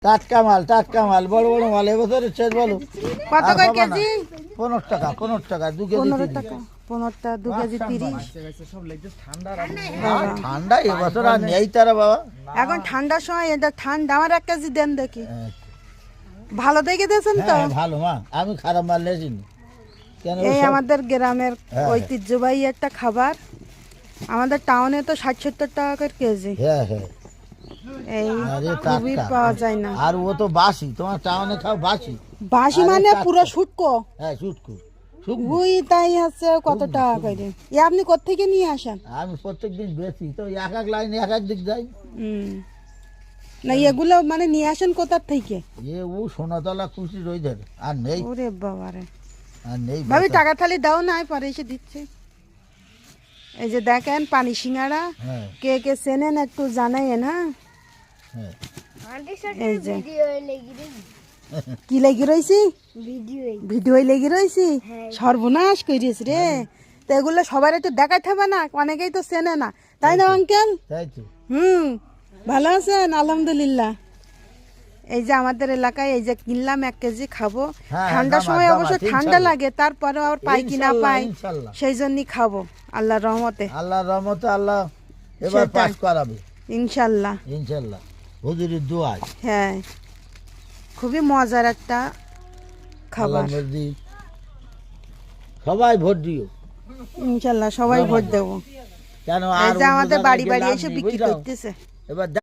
টাটকা মাল বড় বড় মাল এবছরের শেষ বলো কত করে কেজি? 15 টাকা 2 কেজি 15 টাকা 15টা 2 কেজি 30। ঠান্ডা এবছর আর নেই তারা বাবা। এখন ঠান্ডার সময় এটা ঠান্ডা, আমার 1 কেজি দেন দেখি। ভালো দেখে দিয়েছেন তো? হ্যাঁ ভালো মা, আমি খারাপ মাল নেছিনি কেন? এই আমাদের গ্রামের ঐতিহ্যবাহী একটা খাবার। আমাদের টাউনে তো 60-70 টাকা করে কেজি। হ্যাঁ হ্যাঁ এই আরে খুবই টাটকা। পাওয়া যায় না। আর ও তো বাসি, তোমার টাউনে খাও বাসি। বাসি আরে মানে টাটকা। পুরো শুটকো। হ্যাঁ শুটকু। ওই তাই আছে কত টাকা করে। এ আপনি কোত্থেকে নিয়ে আসেন? আমি প্রত্যেকদিন বেশি তো এক লাইন এক দিক যাই। না এগুলো মানে নিয়ে আসেন কোথার থেকে? ও সোনাতলা খুশি রয়ে যাবে আর নেই। ওরে বাবারে, আর নেই ভাবি টাকা থালি দাও না, পরে এসে দিচ্ছে। এই যে দেখেন পানি সিঙ্গাড়া, হ্যাঁ কে কে চেনেন একটু জানাইন। হ্যাঁ হ্যাঁ এই যে কি লেগে রয়েছি, ভিডিও লেগে রয়েছি, সর্বনাশ করিস রে। তো এগুলো সবার একটু দেখাতে হবে না, অনেকেই তো চেনে না, তাই না আঙ্কেল? তাই তো। ভালো আছেন? আলহামদুলিল্লাহ। এই যে আমাদের এলাকায় এই যে কিনলাম 1 কেজি খাবো। হ্যাঁ, ঠান্ডার দাম সময় আছে, অবশ্য ঠান্ডা ইনশাল্লাহ। লাগে, তারপরে আর পাই কি না পাই, ইনশাল্লাহ। সেই জন্যই খাবো আল্লাহর রহমতে। আল্লাহর রহমতে আল্লাহ এবার সেটাই। পাস করাবে ইনশাল্লাহ। ইনশাল্লাহ, হুজুরের দোয়ায়। হ্যাঁ, খুবই মজার একটা খাবার। আল্লাহর মর্জি। সবাই ভোট দিও ইনশাল্লাহ সবাই ভোট দেবো। কেন এই আর যে অন্য আমাদের জায়গায় বাড়ি গিয়ে বাড়ি লাভ এসে নেই, বিক্রি বুঝছো? করতেছে। এবার